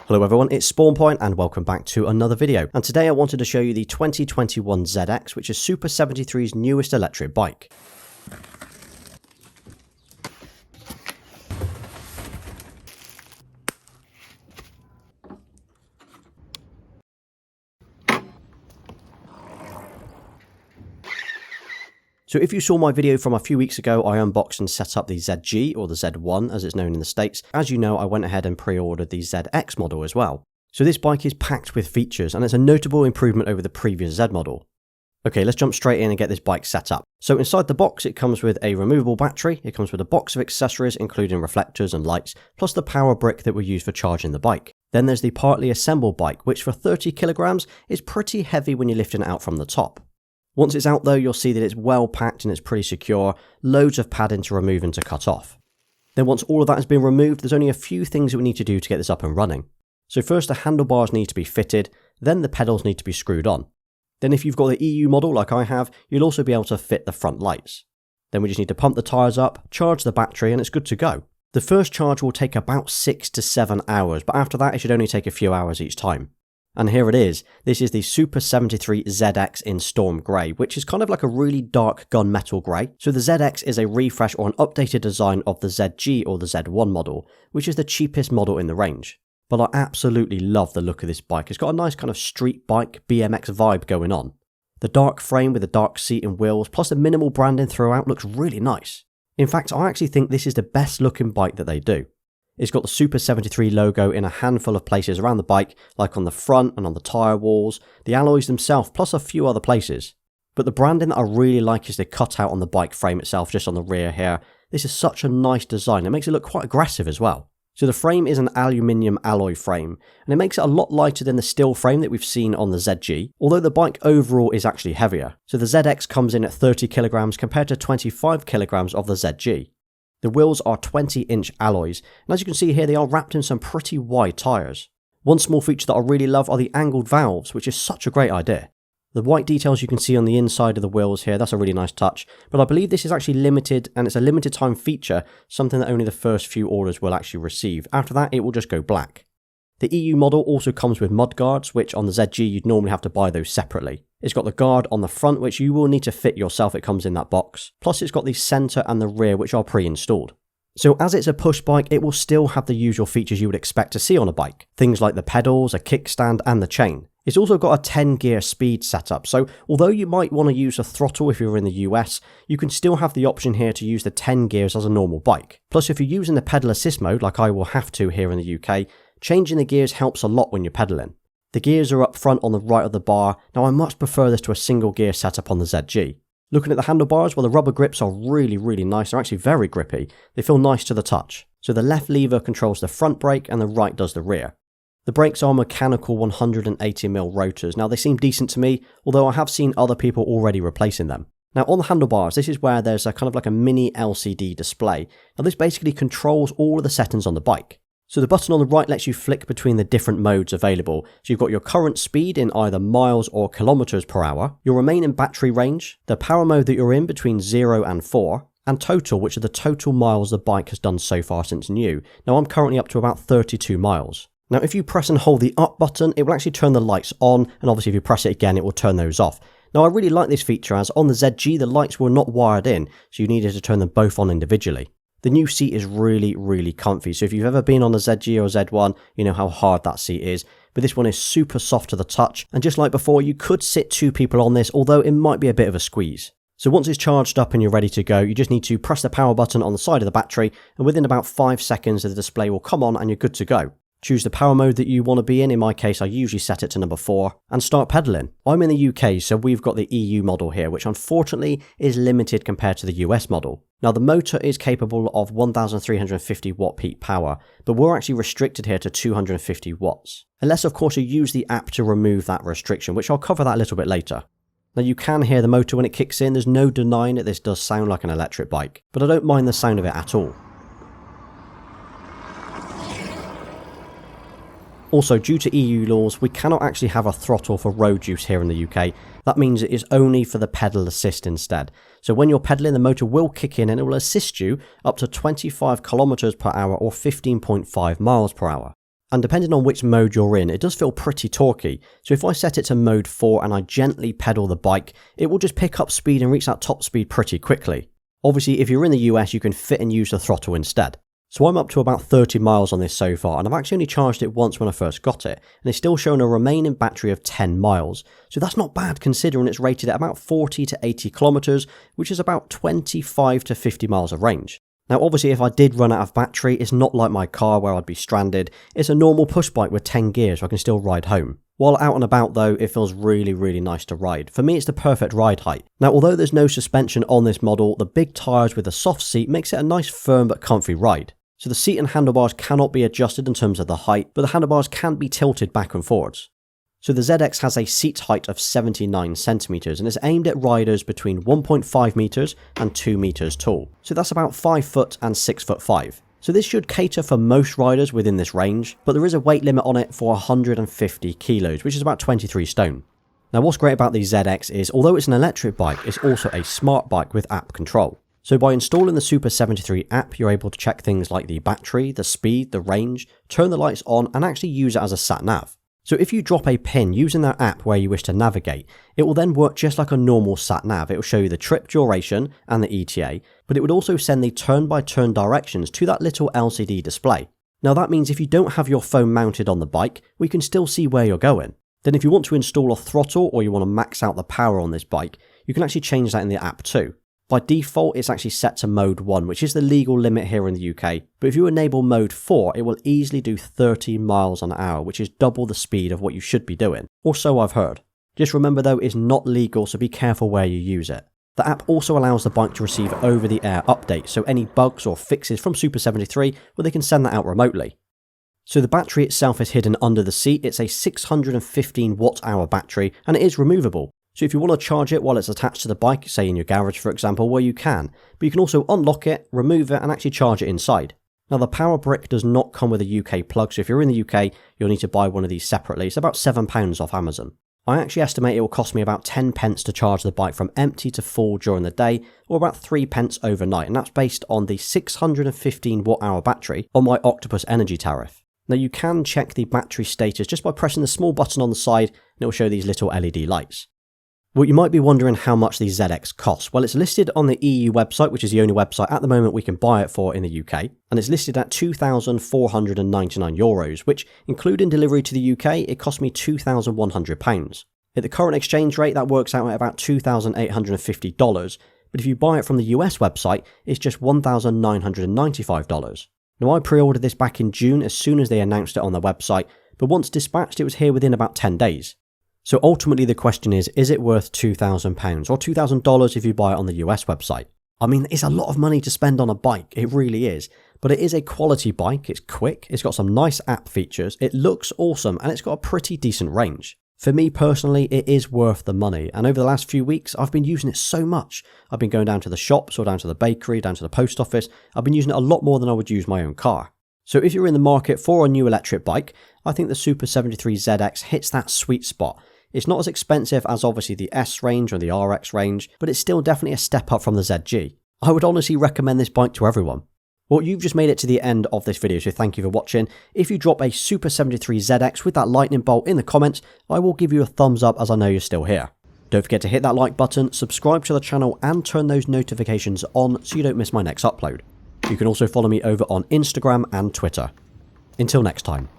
Hello everyone, it's SpawnPoint and welcome back to another video. And today I wanted to show you the 2021 ZX, which is SUPER73's newest electric bike. So if you saw my video from a few weeks ago, I unboxed and set up the ZG, or the Z1 as it's known in the States. As you know, I went ahead and pre-ordered the ZX model as well. So this bike is packed with features and it's a notable improvement over the previous Z model. Okay, let's jump straight in and get this bike set up. So inside the box it comes with a removable battery, it comes with a box of accessories including reflectors and lights, plus the power brick that we use for charging the bike. Then there's the partly assembled bike, which for 30 kilograms is pretty heavy when you're lifting it out from the top. Once it's out though, you'll see that it's well packed and it's pretty secure, loads of padding to remove and to cut off. Then once all of that has been removed, there's only a few things that we need to do to get this up and running. So first the handlebars need to be fitted, then the pedals need to be screwed on. Then if you've got the EU model like I have, you'll also be able to fit the front lights. Then we just need to pump the tyres up, charge the battery and it's good to go. The first charge will take about 6 to 7 hours, but after that it should only take a few hours each time. And here it is. This is the SUPER73 ZX in Storm Grey, which is kind of like a really dark gunmetal grey. So the ZX is a refresh or an updated design of the ZG or the Z1 model, which is the cheapest model in the range. But I absolutely love the look of this bike. It's got a nice kind of street bike BMX vibe going on. The dark frame with the dark seat and wheels, plus the minimal branding throughout looks really nice. In fact, I actually think this is the best looking bike that they do. It's got the SUPER73 logo in a handful of places around the bike, like on the front and on the tyre walls, the alloys themselves, plus a few other places. But the branding that I really like is the cutout on the bike frame itself, just on the rear here. This is such a nice design, it makes it look quite aggressive as well. So the frame is an aluminium alloy frame, and it makes it a lot lighter than the steel frame that we've seen on the ZG, although the bike overall is actually heavier. So the ZX comes in at 30 kilograms compared to 25 kilograms of the ZG. The wheels are 20-inch alloys, and as you can see here, they are wrapped in some pretty wide tyres. One small feature that I really love are the angled valves, which is such a great idea. The white details you can see on the inside of the wheels here, that's a really nice touch, but I believe this is actually limited, and it's a limited time feature, something that only the first few orders will actually receive. After that, it will just go black. The EU model also comes with mud guards, which on the ZG you'd normally have to buy those separately. It's got the guard on the front, which you will need to fit yourself, it comes in that box. Plus it's got the centre and the rear, which are pre-installed. So as it's a push bike, it will still have the usual features you would expect to see on a bike. Things like the pedals, a kickstand and the chain. It's also got a 10 gear speed setup, so although you might want to use a throttle if you're in the US, you can still have the option here to use the 10 gears as a normal bike. Plus if you're using the pedal assist mode, like I will have to here in the UK, changing the gears helps a lot when you're pedaling. The gears are up front on the right of the bar. Now I much prefer this to a single gear setup on the ZG. Looking at the handlebars, well the rubber grips are really nice, they're actually very grippy. They feel nice to the touch. So the left lever controls the front brake and the right does the rear. The brakes are mechanical 180mm rotors. Now they seem decent to me, although I have seen other people already replacing them. Now on the handlebars, this is where there's a kind of like a mini LCD display. Now this basically controls all of the settings on the bike. So the button on the right lets you flick between the different modes available. So you've got your current speed in either miles or kilometers per hour, your remaining battery range, the power mode that you're in between 0 and 4, and total, which are the total miles the bike has done so far since new. Now I'm currently up to about 32 miles. Now if you press and hold the up button, it will actually turn the lights on, and obviously if you press it again, it will turn those off. Now I really like this feature as on the ZG the lights were not wired in, so you needed to turn them both on individually. The new seat is really comfy, so if you've ever been on a ZG or Z1, you know how hard that seat is, but this one is super soft to the touch, and just like before, you could sit 2 people on this, although it might be a bit of a squeeze. So once it's charged up and you're ready to go, you just need to press the power button on the side of the battery, and within about 5 seconds the display will come on and you're good to go. Choose the power mode that you want to be in my case I usually set it to number 4, and start pedaling. I'm in the UK, so we've got the EU model here, which unfortunately is limited compared to the US model. Now the motor is capable of 1350 watt peak power, but we're actually restricted here to 250 watts. Unless of course you use the app to remove that restriction, which I'll cover that a little bit later. Now you can hear the motor when it kicks in, there's no denying that this does sound like an electric bike, but I don't mind the sound of it at all. Also, due to EU laws, we cannot actually have a throttle for road use here in the UK. That means it is only for the pedal assist instead. So when you're pedaling, the motor will kick in and it will assist you up to 25 kilometers per hour or 15.5 miles per hour. And depending on which mode you're in, it does feel pretty torquey. So if I set it to mode 4 and I gently pedal the bike, it will just pick up speed and reach that top speed pretty quickly. Obviously, if you're in the US, you can fit and use the throttle instead. So I'm up to about 30 miles on this so far, and I've actually only charged it once when I first got it, and it's still showing a remaining battery of 10 miles. So that's not bad considering it's rated at about 40 to 80 kilometers, which is about 25 to 50 miles of range. Now obviously if I did run out of battery, it's not like my car where I'd be stranded. It's a normal push bike with 10 gears so I can still ride home. While out and about though, it feels really nice to ride. For me it's the perfect ride height. Now although there's no suspension on this model, the big tyres with the soft seat makes it a nice firm but comfy ride. So the seat and handlebars cannot be adjusted in terms of the height, but the handlebars can be tilted back and forwards. So the ZX has a seat height of 79 centimeters and is aimed at riders between 1.5 meters and 2 meters tall. So that's about 5 foot and 6'5". So this should cater for most riders within this range, but there is a weight limit on it for 150 kilos, which is about 23 stone. Now what's great about the ZX is, although it's an electric bike, it's also a smart bike with app control. So by installing the SUPER73 app, you're able to check things like the battery, the speed, the range, turn the lights on and actually use it as a sat-nav. So if you drop a pin using that app where you wish to navigate, it will then work just like a normal sat-nav. It will show you the trip duration and the ETA, but it would also send the turn-by-turn directions to that little LCD display. Now that means if you don't have your phone mounted on the bike, we can still see where you're going. Then if you want to install a throttle or you want to max out the power on this bike, you can actually change that in the app too. By default, it's actually set to mode 1, which is the legal limit here in the UK. But if you enable mode 4, it will easily do 30 miles an hour, which is double the speed of what you should be doing. Or so I've heard. Just remember though, it's not legal, so be careful where you use it. The app also allows the bike to receive over-the-air updates, so any bugs or fixes from SUPER73, well, they can send that out remotely. So the battery itself is hidden under the seat. It's a 615 watt-hour battery, and it is removable. So if you want to charge it while it's attached to the bike, say in your garage for example, well you can, but you can also unlock it, remove it and actually charge it inside. Now the power brick does not come with a UK plug, so if you're in the UK, you'll need to buy one of these separately. It's about £7 off Amazon. I actually estimate it will cost me about 10 pence to charge the bike from empty to full during the day, or about 3 pence overnight, and that's based on the 615 watt-hour battery on my Octopus Energy tariff. Now you can check the battery status just by pressing the small button on the side, and it will show these little LED lights. Well, you might be wondering how much the ZX costs. Well, it's listed on the EU website, which is the only website at the moment we can buy it for in the UK, and it's listed at €2,499, which, including delivery to the UK, it cost me £2,100. At the current exchange rate, that works out at about $2,850, but if you buy it from the US website, it's just $1,995. Now, I pre-ordered this back in June as soon as they announced it on their website, but once dispatched, it was here within about 10 days. So ultimately the question is it worth £2,000 or $2,000 if you buy it on the US website? I mean, it's a lot of money to spend on a bike, it really is. But it is a quality bike, it's quick, it's got some nice app features, it looks awesome, and it's got a pretty decent range. For me personally, it is worth the money, and over the last few weeks, I've been using it so much. I've been going down to the shops or down to the bakery, down to the post office. I've been using it a lot more than I would use my own car. So if you're in the market for a new electric bike, I think the SUPER73 ZX hits that sweet spot. It's not as expensive as obviously the S range or the RX range, but it's still definitely a step up from the ZG. I would honestly recommend this bike to everyone. Well, you've just made it to the end of this video, so thank you for watching. If you drop a SUPER73 ZX with that lightning bolt in the comments, I will give you a thumbs up as I know you're still here. Don't forget to hit that like button, subscribe to the channel and turn those notifications on so you don't miss my next upload. You can also follow me over on Instagram and Twitter. Until next time.